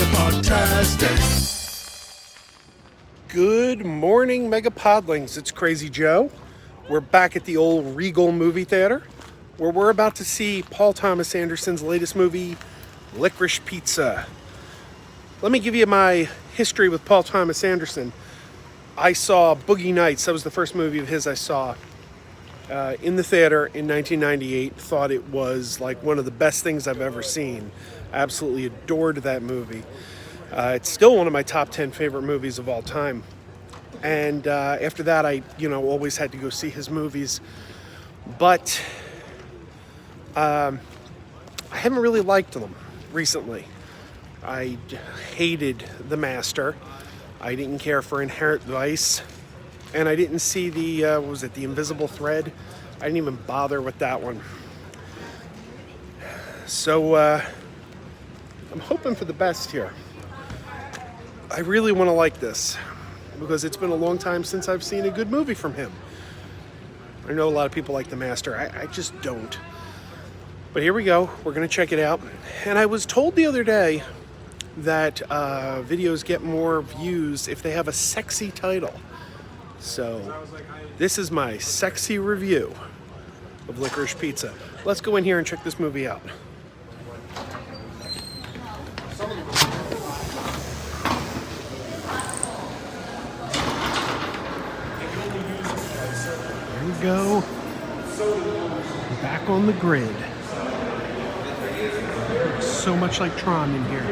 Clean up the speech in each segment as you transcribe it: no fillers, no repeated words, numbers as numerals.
MegaPodTastic. Good morning, Megapodlings. It's Crazy Joe. We're back at the old Regal movie theater, where we're about to see Paul Thomas Anderson's latest movie, Licorice Pizza. Let me give you my history with Paul Thomas Anderson. I saw Boogie Nights. That was the first movie of his I saw in the theater in 1998. Thought it was like one of the best things I've ever seen. Absolutely adored that movie. It's still one of my top 10 favorite movies of all time. And after that, I always had to go see his movies. But I haven't really liked them recently. I hated The Master. I didn't care for Inherent Vice. And I didn't see the Invisible Thread? I didn't even bother with that one. So I'm hoping for the best here. I really want to like this because it's been a long time since I've seen a good movie from him. I know a lot of people like The Master. I just don't. But here we go. We're going to check it out. And I was told the other day that videos get more views if they have a sexy title. So this is my sexy review of Licorice Pizza. Let's go in here and check this movie out. Here we go. Back on the grid. So much like Tron in here.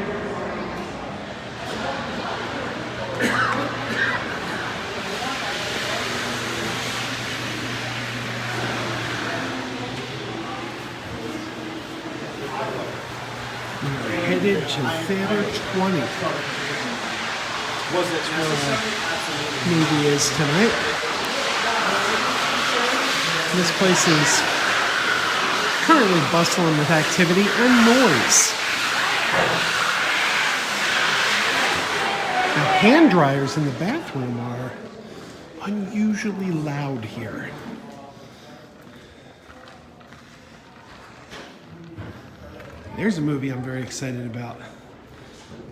We're headed to Theater 20. That's where the movie is tonight. This place is currently bustling with activity and noise. The hand dryers in the bathroom are unusually loud here. There's a movie I'm very excited about.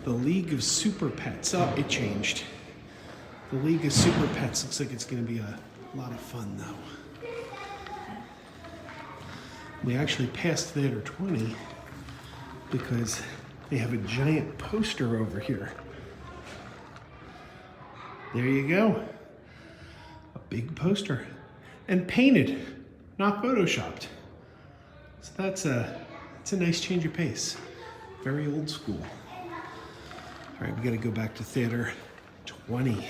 The League of Super Pets. Oh, it changed. The League of Super Pets looks like it's going to be a lot of fun, though. We actually passed Theater 20 because they have a giant poster over here. There you go. A big poster. And painted, not photoshopped. So that's a nice change of pace. Very old school. All right, we got to go back to Theater 20.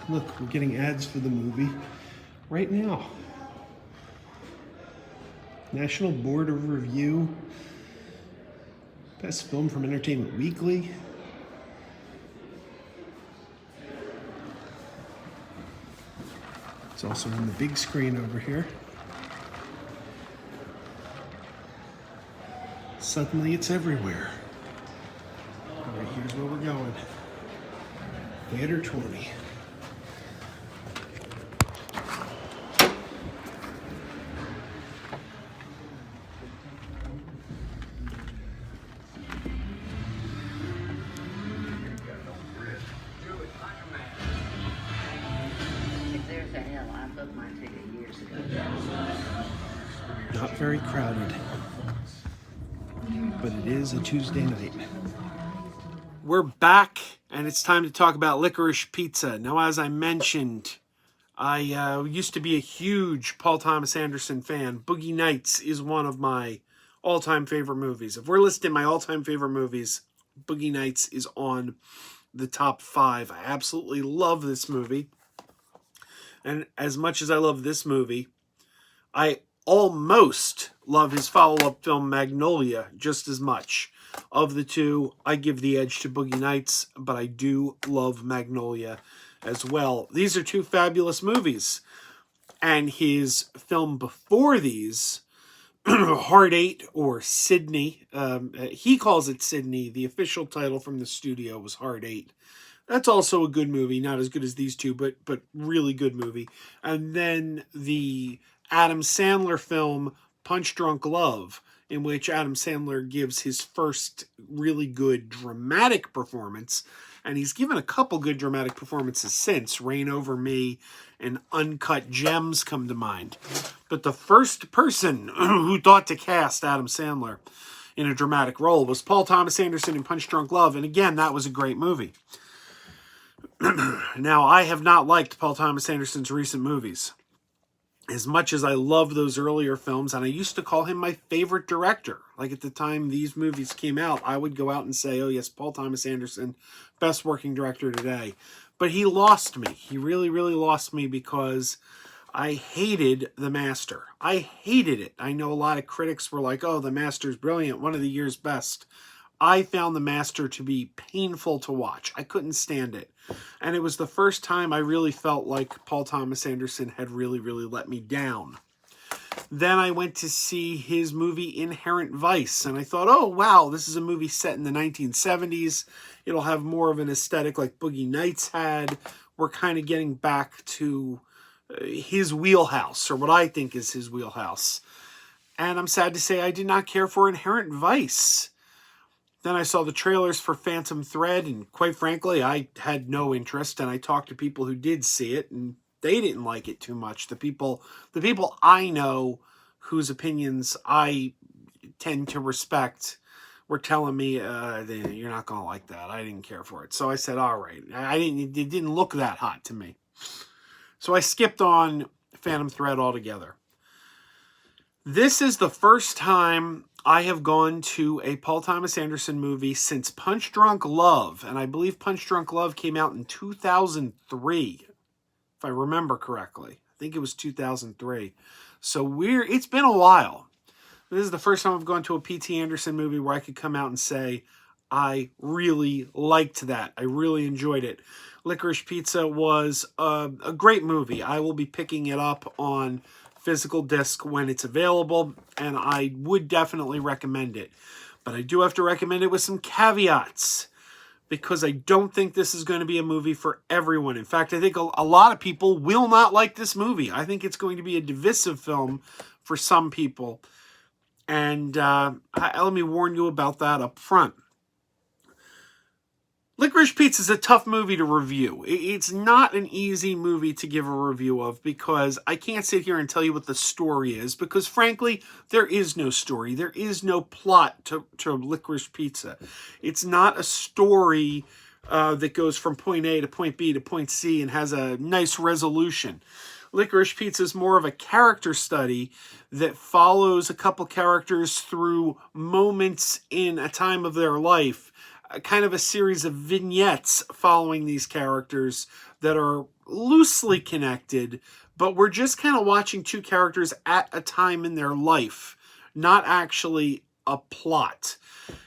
Look, we're getting ads for the movie right now. National Board of Review. Best film from Entertainment Weekly. It's also on the big screen over here. Suddenly it's everywhere. All right, here's where we're going. Theater 20. Not very crowded, but it is a Tuesday night. We're back, and it's time to talk about Licorice Pizza. Now, as I mentioned, I used to be a huge Paul Thomas Anderson fan. Boogie Nights is one of my all-time favorite movies. If we're listing my all-time favorite movies, Boogie Nights is on the top 5. I absolutely love this movie. And as much as I love this movie, I almost love his follow-up film Magnolia just as much. Of the two, I give the edge to Boogie Nights, but I do love Magnolia as well. These are two fabulous movies. And his film before these, Hard 8 or Sydney, he calls it Sydney. The official title from the studio was Hard 8. That's also a good movie, not as good as these two, but really good movie. And then the Adam Sandler film Punch Drunk Love in which Adam Sandler gives his first really good dramatic performance. And he's given a couple good dramatic performances since. Reign Over Me and Uncut Gems come to mind. But the first person who thought to cast Adam Sandler in a dramatic role was Paul Thomas Anderson in Punch Drunk Love. And again, that was a great movie. Now, I have not liked Paul Thomas Anderson's recent movies as much as I love those earlier films, and I used to call him my favorite director. Like at the time these movies came out, I would go out and say, oh yes, Paul Thomas Anderson, best working director today. But he lost me. He really, really lost me because I hated The Master. I hated it. I know a lot of critics were like, oh, The Master's brilliant, one of the year's best. I found The Master to be painful to watch. I couldn't stand it. And it was the first time I really felt like Paul Thomas Anderson had really, really let me down. Then I went to see his movie Inherent Vice, and I thought, oh, wow, this is a movie set in the 1970s. It'll have more of an aesthetic like Boogie Nights had. We're kind of getting back to his wheelhouse, or what I think is his wheelhouse. And I'm sad to say I did not care for Inherent Vice. Then I saw the trailers for Phantom Thread, and quite frankly, I had no interest, and I talked to people who did see it, and they didn't like it too much. The people I know whose opinions I tend to respect were telling me, you're not going to like that. I didn't care for it. So I said, all right. It didn't look that hot to me. So I skipped on Phantom Thread altogether. This is the first time I have gone to a Paul Thomas Anderson movie since Punch Drunk Love, and I believe Punch Drunk Love came out in 2003, if I remember correctly. I think it was 2003. So it's been a while. This is the first time I've gone to a P.T. Anderson movie where I could come out and say, I really liked that. I really enjoyed it. Licorice Pizza was a great movie. I will be picking it up on physical disc when it's available, and I would definitely recommend it. But I do have to recommend it with some caveats, because I don't think this is going to be a movie for everyone. In fact, I think a lot of people will not like this movie. I think it's going to be a divisive film for some people. And let me warn you about that up front. Licorice Pizza is a tough movie to review. It's not an easy movie to give a review of, because I can't sit here and tell you what the story is, because frankly, there is no story. There is no plot to Licorice Pizza. It's not a story that goes from point A to point B to point C and has a nice resolution. Licorice Pizza is more of a character study that follows a couple characters through moments in a time of their life, kind of a series of vignettes following these characters that are loosely connected, but we're just kind of watching two characters at a time in their life, not actually a plot.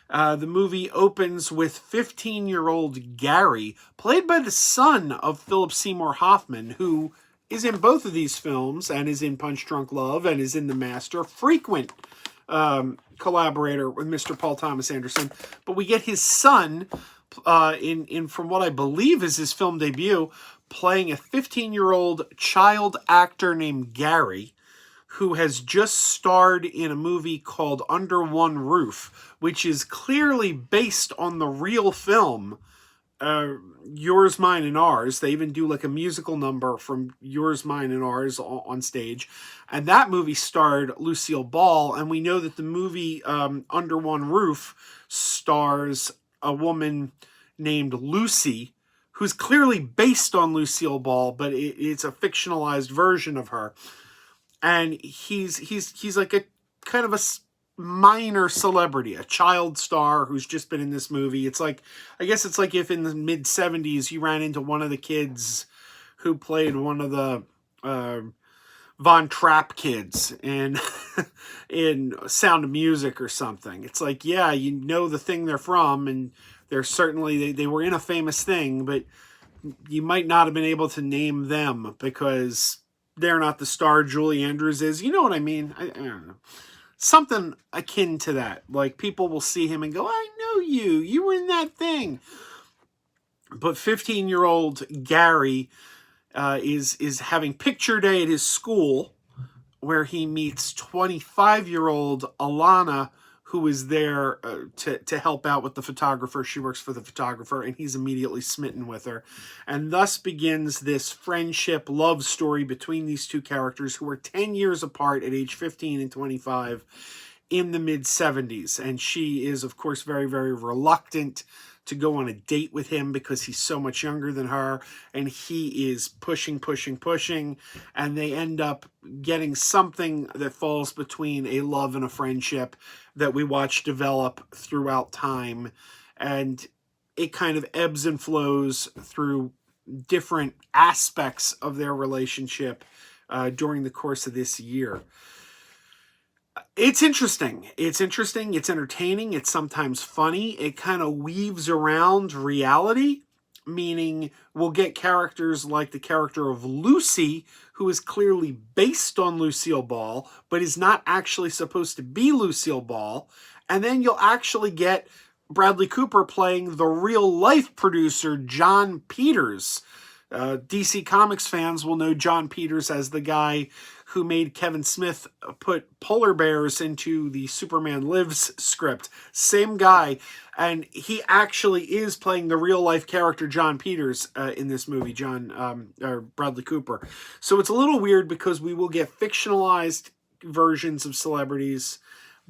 The movie opens with 15-year-old Gary, played by the son of Philip Seymour Hoffman, who is in both of these films and is in Punch Drunk Love and is in The Master, frequent collaborator with Mr. Paul Thomas Anderson. But we get his son in from what I believe is his film debut, playing a 15-year-old child actor named Gary, who has just starred in a movie called Under One Roof, which is clearly based on the real film Yours, Mine, and Ours. They even do like a musical number from Yours, Mine, and Ours on stage. And that movie starred Lucille Ball. And we know that the movie Under One Roof stars a woman named Lucy, who's clearly based on Lucille Ball, but it's a fictionalized version of her. And he's like a kind of a minor celebrity, a child star who's just been in this movie. It's like, I guess it's like if in the mid 70s you ran into one of the kids who played one of the Von Trapp kids in Sound of Music or something. It's like, yeah, you know the thing they're from, and they're certainly, they were in a famous thing, but you might not have been able to name them because they're not the star Julie Andrews is. You know what I mean? I don't know. Something akin to that. Like, people will see him and go, I know you. You were in that thing. But 15-year-old Gary is having picture day at his school where he meets 25-year-old Alana, who is there to help out with the photographer. She works for the photographer, and he's immediately smitten with her. And thus begins this friendship, love story between these two characters who are 10 years apart at age 15 and 25 in the mid-70s. And she is, of course, very, very reluctant to go on a date with him because he's so much younger than her, and he is pushing, and they end up getting something that falls between a love and a friendship that we watch develop throughout time, and it kind of ebbs and flows through different aspects of their relationship during the course of this year. It's interesting. It's entertaining. It's sometimes funny. It kind of weaves around reality, meaning we'll get characters like the character of Lucy, who is clearly based on Lucille Ball, but is not actually supposed to be Lucille Ball. And then you'll actually get Bradley Cooper playing the real-life producer, John Peters. DC Comics fans will know John Peters as the guy who made Kevin Smith put polar bears into the Superman Lives script. Same guy, and he actually is playing the real-life character John Peters in this movie, Bradley Cooper. So it's a little weird because we will get fictionalized versions of celebrities,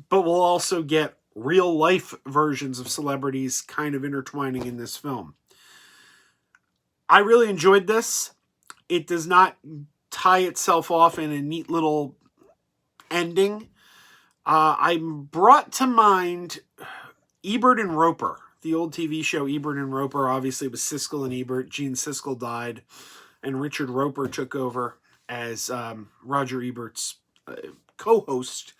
but we'll also get real-life versions of celebrities kind of intertwining in this film. I really enjoyed this. It does not tie itself off in a neat little ending. I'm brought to mind Ebert and Roper, the old TV show Ebert and Roper. Obviously, it was Siskel and Ebert. Gene Siskel died, and Richard Roper took over as Roger Ebert's co-host.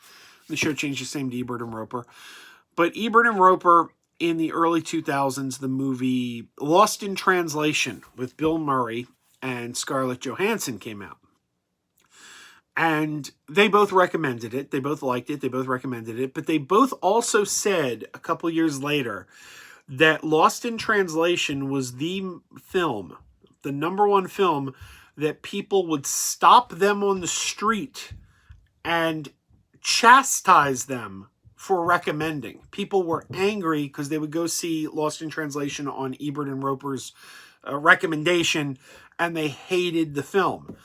The show changed its name to Ebert and Roper. But Ebert and Roper, in the early 2000s, the movie Lost in Translation with Bill Murray and Scarlett Johansson came out. And they both recommended it. They both liked it. They both recommended it. But they both also said a couple years later that Lost in Translation was the film, the number one film, that people would stop them on the street and chastise them for recommending. People were angry because they would go see Lost in Translation on Ebert and Roper's recommendation, and they hated the film.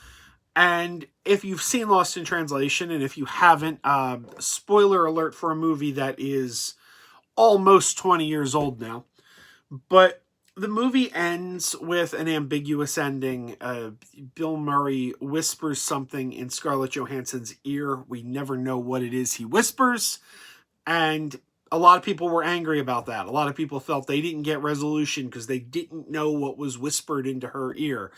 And if you've seen Lost in Translation, and if you haven't, spoiler alert for a movie that is almost 20 years old now, but the movie ends with an ambiguous ending. Bill Murray whispers something in Scarlett Johansson's ear. We never know what it is he whispers. And a lot of people were angry about that. A lot of people felt they didn't get resolution because they didn't know what was whispered into her ear,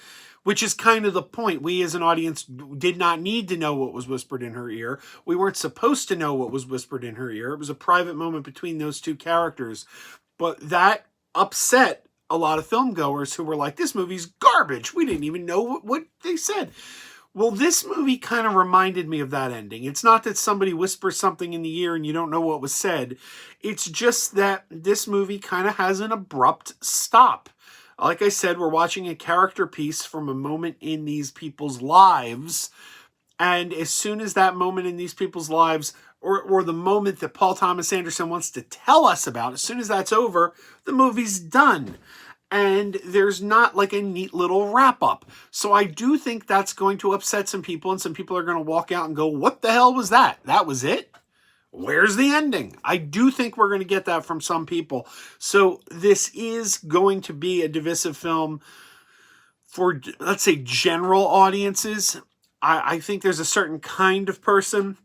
which is kind of the point. We as an audience did not need to know what was whispered in her ear. We weren't supposed to know what was whispered in her ear. It was a private moment between those two characters. But that upset a lot of film goers who were like, this movie's garbage. We didn't even know what they said. Well, this movie kind of reminded me of that ending. It's not that somebody whispers something in the ear and you don't know what was said. It's just that this movie kind of has an abrupt stop. Like I said, we're watching a character piece from a moment in these people's lives. And as soon as that moment in these people's lives, or the moment that Paul Thomas Anderson wants to tell us about, as soon as that's over, the movie's done. And there's not like a neat little wrap up. So I do think that's going to upset some people, and some people are going to walk out and go, what the hell was that? That was it? Where's the ending? I do think we're going to get that from some people. So this is going to be a divisive film for, let's say, general audiences. I think there's a certain kind of person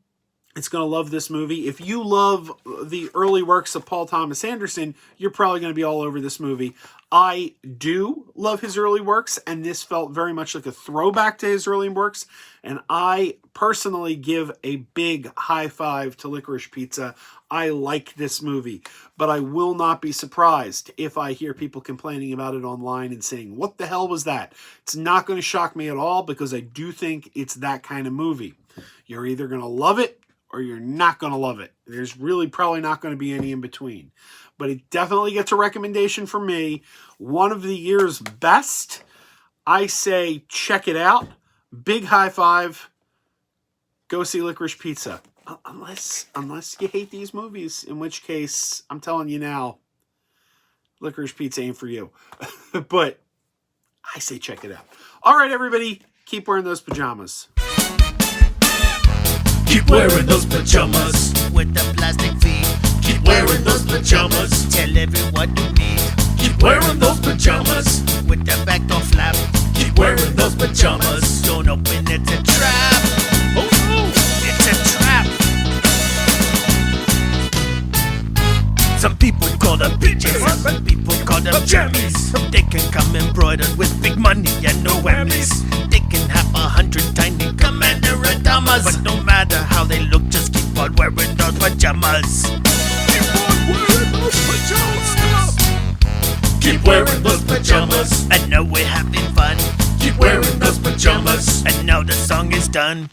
that's going to love this movie. If you love the early works of Paul Thomas Anderson, you're probably going to be all over this movie. I do love his early works, and this felt very much like a throwback to his early works, and I personally give a big high five to Licorice Pizza. I like this movie, but I will not be surprised if I hear people complaining about it online and saying, what the hell was that? It's not going to shock me at all, because I do think it's that kind of movie. You're either going to love it or you're not going to love it. There's really probably not going to be any in between. But it definitely gets a recommendation from me. One of the year's best. I say check it out. Big high five. Go see Licorice Pizza. Unless you hate these movies, in which case, I'm telling you now, Licorice Pizza ain't for you. But I say check it out. All right, everybody, keep wearing those pajamas. Keep wearing those pajamas with the plastic feet. Keep wearing those pajamas. Tell everyone you need. Keep wearing those pajamas with the back door flap. Keep wearing those pajamas. Don't open, it's a trap. Oh no, it's a trap. Some people call them PJs, some people call them jammies. They can come embroidered with big money and no whammies. They can have 100 tiny commander pajamas, but no matter how they look, just keep on wearing those pajamas. Keep on wearing those pajamas. Keep wearing those pajamas. And now we're having fun. Keep wearing those pajamas. And now the song is done.